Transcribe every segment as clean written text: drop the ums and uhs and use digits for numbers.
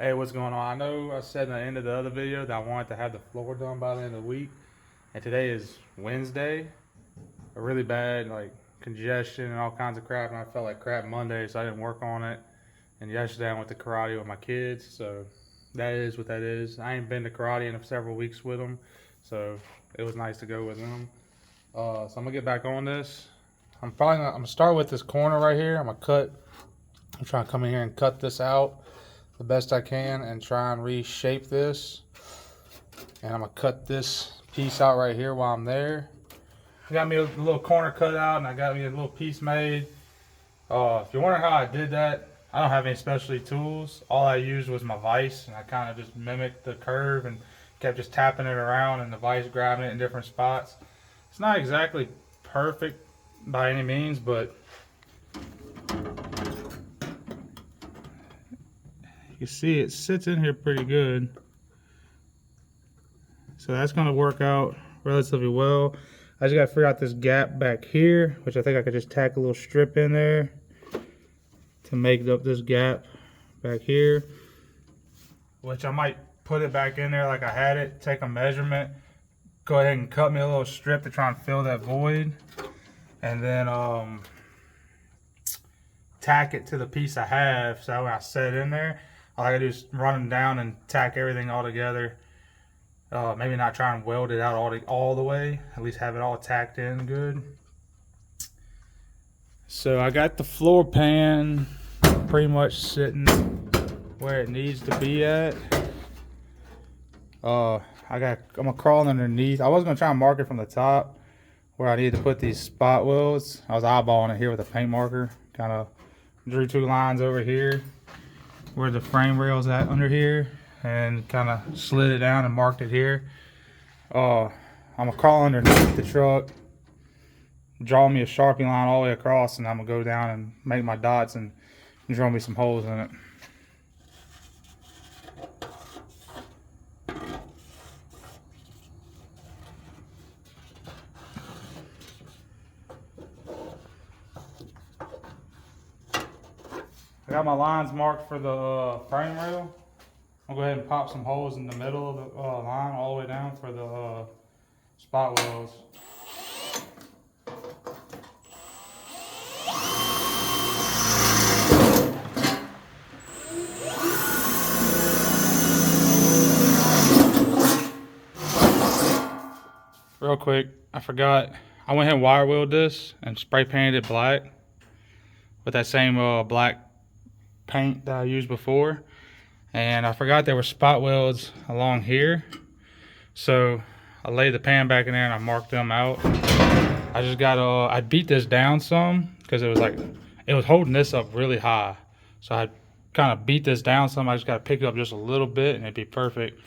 Hey, what's going on? I know I said in the end of the other video that I wanted to have the floor done by the end of the week, and today is Wednesday. A really bad congestion and all kinds of crap, and I felt like crap Monday, so I didn't work on it. And yesterday I went to karate with my kids, so that is what that is. I ain't been to karate in several weeks with them, so it was nice to go with them. So I'm gonna get back on this. I'm gonna start with this corner right here. I'm trying to come in here and cut this out the best I can and try and reshape this. And I'm gonna cut this piece out right here while I'm there. I got me a little corner cut out and I got me a little piece made. If you're wondering how I did that, I don't have any specialty tools. All I used was my vise, and I kind of just mimicked the curve and kept just tapping it around, and the vise grabbing it in different spots. It's not exactly perfect by any means, but you see it sits in here pretty good. So that's going to work out relatively well. I just got to figure out this gap back here, which I think I could just tack a little strip in there to make up this gap back here, which I might put it back in there like I had it, take a measurement, go ahead and cut me a little strip to try and fill that void, and then tack it to the piece I have, so when I set it in there, all I gotta do is run them down and tack everything all together. Maybe not try and weld it out all the way, at least have it all tacked in good. So I got the floor pan pretty much sitting where it needs to be at. I'm gonna crawl underneath. I was gonna try and mark it from the top where I need to put these spot welds. I was eyeballing it here with a paint marker. Kind of drew two lines over here where the frame rail's at under here, and kind of slid it down and marked it here. I'm gonna crawl underneath the truck, draw me a Sharpie line all the way across, and I'm gonna go down and make my dots and drill me some holes in it. I got my lines marked for the frame rail. I'll go ahead and pop some holes in the middle of the line all the way down for the spot welds. Real quick, I forgot. I went ahead and wire wheeled this and spray painted it black with that same black paint that I used before. And I forgot there were spot welds along here. So I laid the pan back in there and I marked them out. I just got I beat this down some because it was holding this up really high. So I kind of beat this down some. I just got to pick it up just a little bit and it'd be perfect.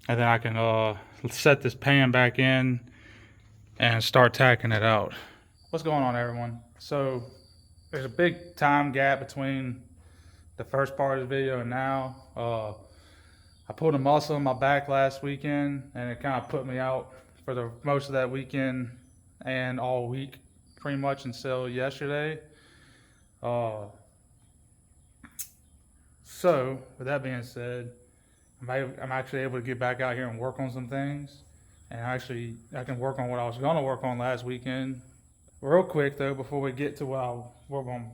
And then I can set this pan back in and start tacking it out. What's going on, everyone? So there's a big time gap between the first part of the video and now. I pulled a muscle in my back last weekend, and it kind of put me out for the most of that weekend and all week, pretty much until yesterday. So with that being said, I'm actually able to get back out here and work on some things, and I can work on what I was gonna work on last weekend. Real quick though, before we get to what I'll work on,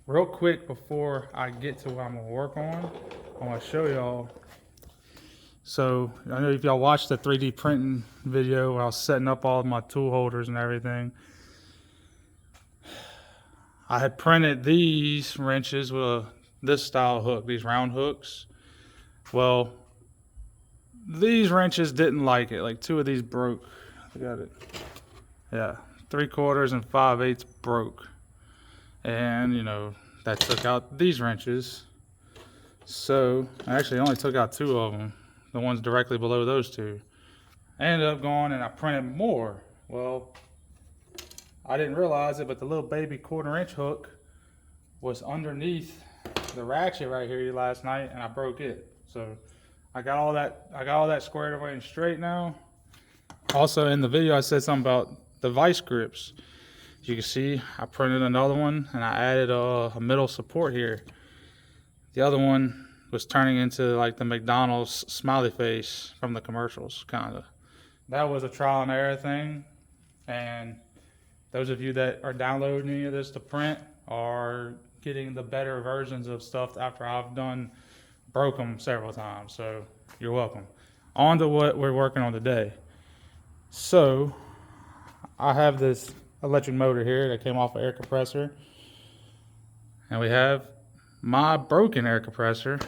real quick before I get to what I'm gonna work on, I want to show y'all. So I know if y'all watched the 3D printing video where I was setting up all of my tool holders and everything, I had printed these wrenches with this style hook, these round hooks. Well, these wrenches didn't like it. Like two of these broke. I got it. Yeah, 3/4 and 5/8 broke. And you know, that took out these wrenches. So I actually only took out two of them, the ones directly below those two. I ended up going and I printed more. Well, I didn't realize it, but the little baby 1/4 hook was underneath the ratchet right here last night, and I broke it. So I got all that squared away and straight now. Also in the video I said something about the vice grips. As you can see, I printed another one and I added a middle support here. The other one was turning into like the McDonald's smiley face from the commercials, kind of. That was a trial and error thing. And those of you that are downloading any of this to print are getting the better versions of stuff after I've broke them several times. So you're welcome. On to what we're working on today. So I have this electric motor here that came off an air compressor. And we have my broken air compressor.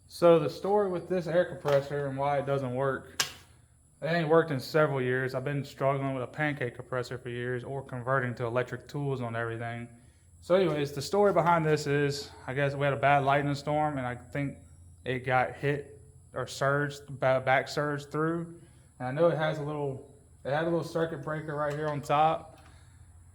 So the story with this air compressor and why it doesn't work, it ain't worked in several years. I've been struggling with a pancake compressor for years, or converting to electric tools on everything. So anyways, the story behind this is, I guess we had a bad lightning storm, and I think it got hit or surged, back surged through. And I know it had a little circuit breaker right here on top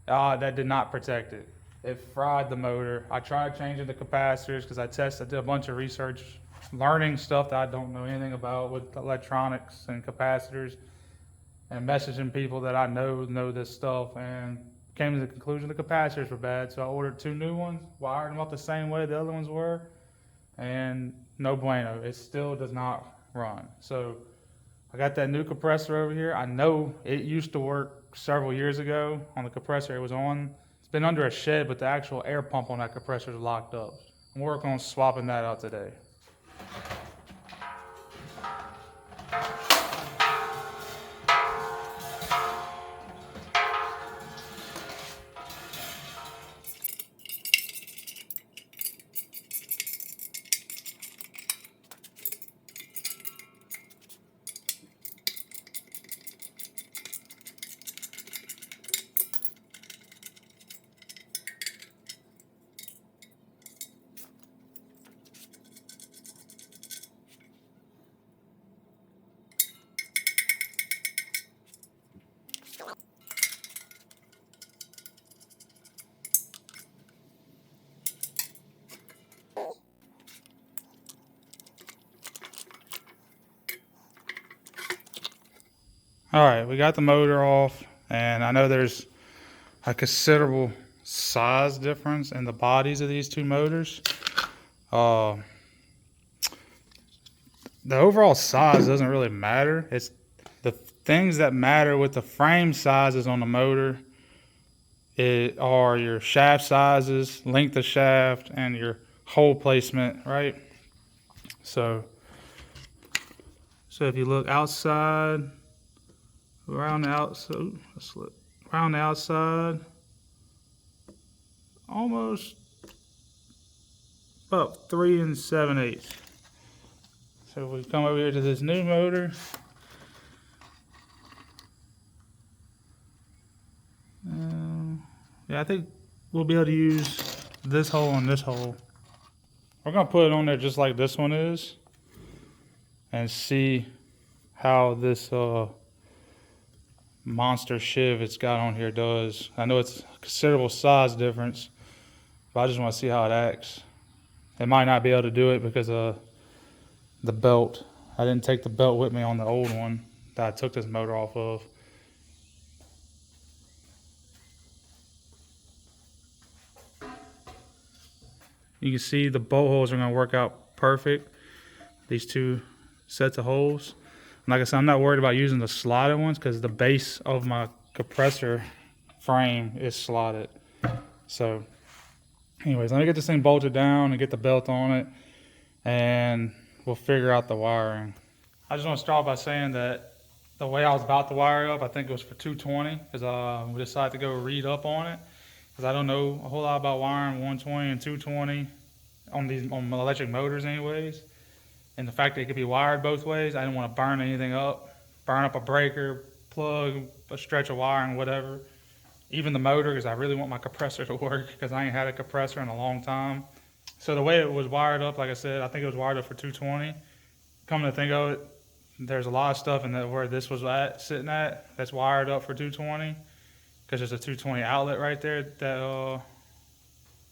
that did not protect it. It fried the motor. I tried changing the capacitors because I did a bunch of research, learning stuff that I don't know anything about with electronics and capacitors, and messaging people that I know this stuff, and came to the conclusion the capacitors were bad. So I ordered 2 new ones, wired them up the same way the other ones were, and no bueno. It still does not run. So I got that new compressor over here. I know it used to work several years ago on the compressor it was on. It's been under a shed, but the actual air pump on that compressor is locked up. I'm working on swapping that out today. All right, we got the motor off, and I know there's a considerable size difference in the bodies of these 2 motors. The overall size doesn't really matter. It's the things that matter with the frame sizes on the motor are your shaft sizes, length of shaft, and your hole placement, right? So if you look outside, around the outside, almost about 3 7/8. So if we come over here to this new motor, yeah, I think we'll be able to use this hole and this hole. We're gonna put it on there just like this one is, and see how this monster shiv it's got on here does. I know it's a considerable size difference, but I just want to see how it acts. It might not be able to do it because of the belt. I didn't take the belt with me on the old one that I took this motor off of. You can see the bolt holes are going to work out perfect. These 2 sets of holes. And like I said, I'm not worried about using the slotted ones because the base of my compressor frame is slotted. So anyways, let me get this thing bolted down and get the belt on it, and we'll figure out the wiring. I just want to start by saying that the way I was about to wire it up, I think it was for 220, because we decided to go read up on it, because I don't know a whole lot about wiring 120 and 220 on electric motors anyways. And the fact that it could be wired both ways, I didn't want to burn anything up, burn up a breaker, plug, a stretch of wiring, whatever. Even the motor, because I really want my compressor to work, because I ain't had a compressor in a long time. So the way it was wired up, like I said, I think it was wired up for 220. Come to think of it, there's a lot of stuff in where this was sitting at, that's wired up for 220, because there's a 220 outlet right there that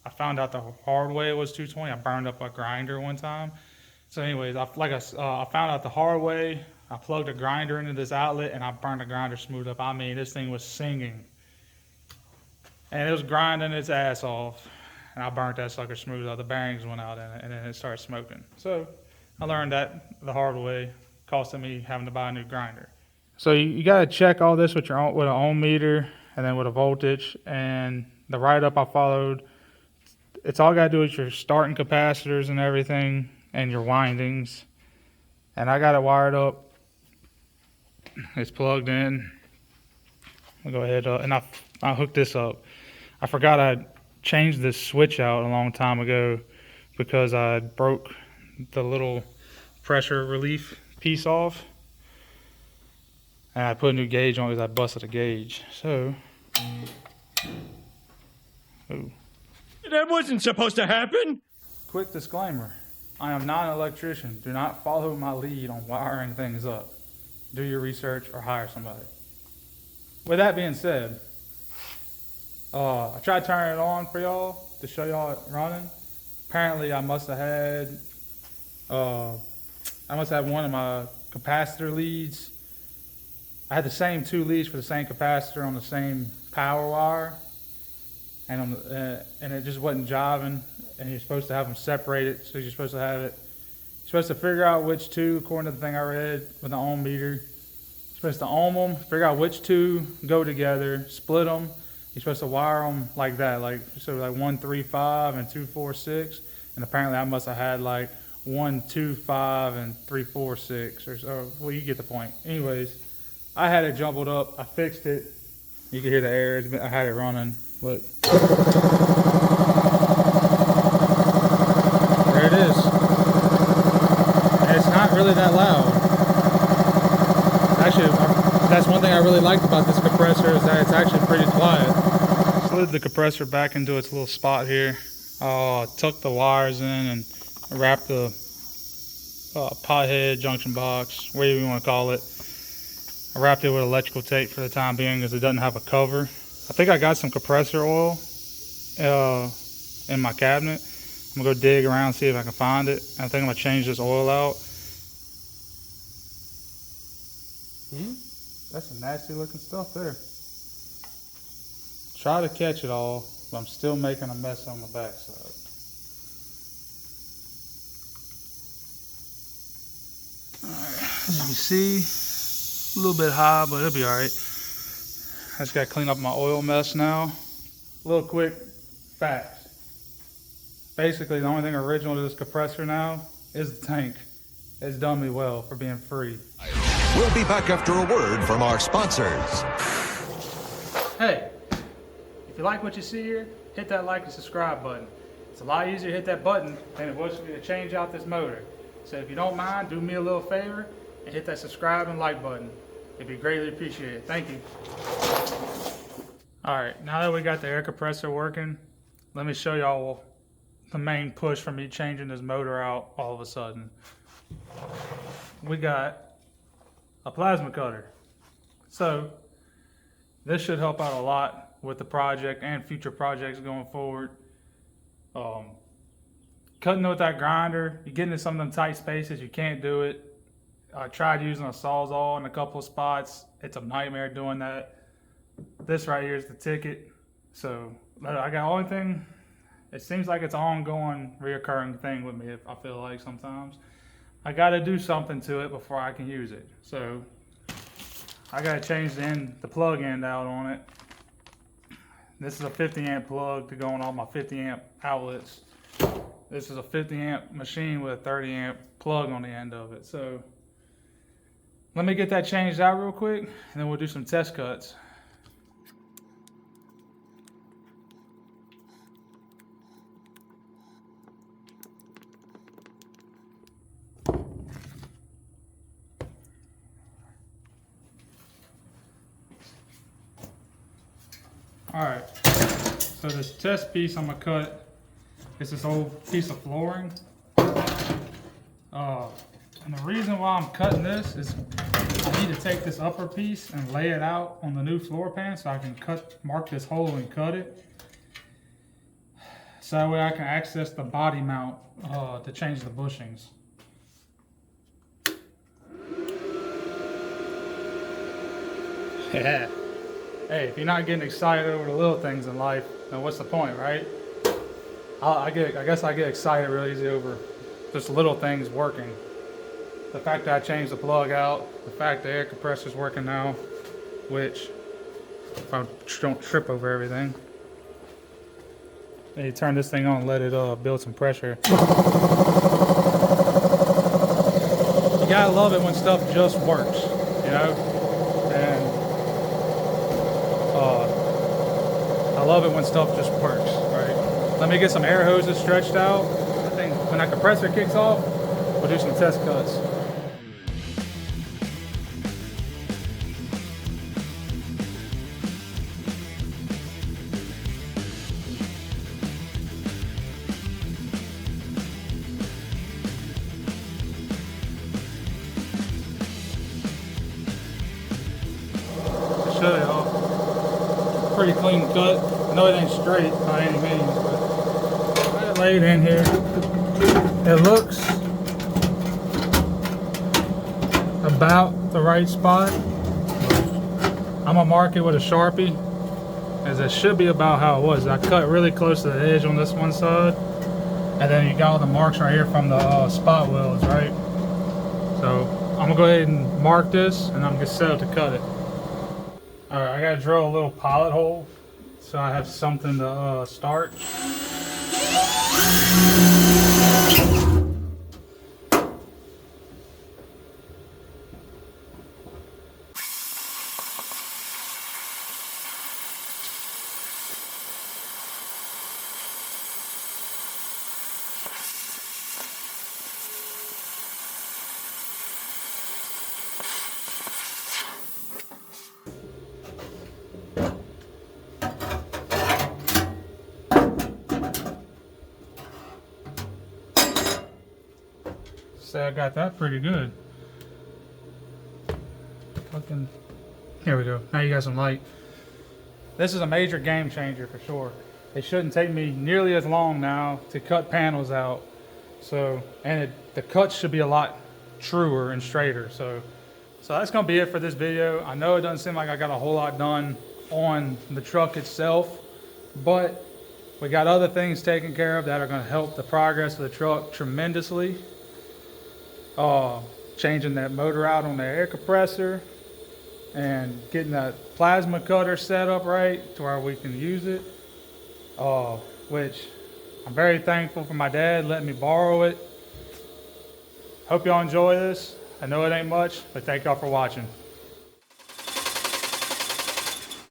I found out the hard way it was 220. I burned up a grinder one time. So anyways, I found out the hard way. I plugged a grinder into this outlet, and I burned the grinder smooth up. I mean, this thing was singing. And it was grinding its ass off. and I burnt that sucker smooth out. The bearings went out in it, and then it started smoking. So I learned that the hard way, costing me having to buy a new grinder. So you got to check all this with with an ohm meter and then with a voltage. And the write-up I followed, it's all got to do with your starting capacitors and everything and your windings. And I got it wired up. It's plugged in. I'll go ahead and I hooked this up. I forgot I changed this switch out a long time ago because I broke the little pressure relief piece off. And I put a new gauge on because I busted a gauge. So, ooh. That wasn't supposed to happen. Quick disclaimer. I am not an electrician. Do not follow my lead on wiring things up. Do your research or hire somebody. With that being said, I tried turning it on for y'all to show y'all it running. Apparently I must have had one of my capacitor leads. I had the same two leads for the same capacitor on the same power wire, and and it just wasn't jiving. And you're supposed to have them separated, so you're supposed to figure out which two, according to the thing I read with the ohm meter. You're supposed to ohm them, figure out which two go together, split them. You're supposed to wire them like that, like 135 and 246. And apparently I must have had like 125 and 346 or so. Well, you get the point. Anyways, I had it jumbled up. I fixed it. You can hear the air. I had it running, but there it is. And it's not really that loud. Actually, that's one thing I really liked about this compressor is that it's actually pretty quiet. Slid the compressor back into its little spot here. Tucked the wires in and wrapped the pothead, junction box, whatever you want to call it. I wrapped it with electrical tape for the time being because it doesn't have a cover. I think I got some compressor oil in my cabinet. I'm gonna go dig around and see if I can find it. I think I'm gonna change this oil out. That's some nasty looking stuff there. Try to catch it all, but I'm still making a mess on the backside. Alright, as you can see, a little bit high, but it'll be alright. I just gotta clean up my oil mess now. A little quick facts. Basically, the only thing original to this compressor now is the tank. It's done me well for being free. We'll be back after a word from our sponsors. Hey, if you like what you see here, hit that like and subscribe button. It's a lot easier to hit that button than it was for me to change out this motor. So if you don't mind, do me a little favor and hit that subscribe and like button. It'd be greatly appreciated. Thank you. Alright, now that we got the air compressor working, let me show y'all the main push for me changing this motor out all of a sudden. We got a plasma cutter. So this should help out a lot with the project and future projects going forward. Cutting with that grinder, you get into some of them tight spaces, you can't do it. I tried using a Sawzall in a couple of spots. It's a nightmare doing that. This right here is the ticket. So I got only thing, it seems like it's an ongoing, reoccurring thing with me, I feel like sometimes. I gotta do something to it before I can use it. So I gotta change the plug end out on it. This is a 50 amp plug to go on all my 50 amp outlets. This is a 50 amp machine with a 30 amp plug on the end of it. So let me get that changed out real quick and then we'll do some test cuts. Alright, so this test piece I'm gonna cut is this old piece of flooring. And the reason why I'm cutting this is I need to take this upper piece and lay it out on the new floor pan so I can mark this hole and cut it. So that way I can access the body mount to change the bushings. Yeah. Hey, if you're not getting excited over the little things in life, then what's the point, right? I guess I get excited real easy over just little things working. The fact that I changed the plug out, the fact the air compressor's working now, which if I don't trip over everything. Then you turn this thing on and let it build some pressure. You gotta love it when stuff just works, you know? And I love it when stuff just works, right? Let me get some air hoses stretched out. I think when that compressor kicks off, we'll do some test cuts. Show y'all. Pretty clean cut. I know it ain't straight by any means, but I got it laid in here. It looks about the right spot. I'm gonna mark it with a Sharpie, as it should be about how it was. I cut really close to the edge on this one side, and then you got all the marks right here from the spot welds, right? So I'm gonna go ahead and mark this, and I'm gonna get set up to cut it. All right, I gotta drill a little pilot hole so I have something to start. Say I got that pretty good. Fucking, here we go. Now you got some light. This is a major game changer for sure. It shouldn't take me nearly as long now to cut panels out. So, and the cuts should be a lot truer and straighter. So that's gonna be it for this video. I know it doesn't seem like I got a whole lot done on the truck itself, but we got other things taken care of that are gonna help the progress of the truck tremendously. Changing that motor out on the air compressor and getting that plasma cutter set up right to where we can use it, which I'm very thankful for my dad letting me borrow it. Hope y'all enjoy this. I know it ain't much, but thank y'all for watching.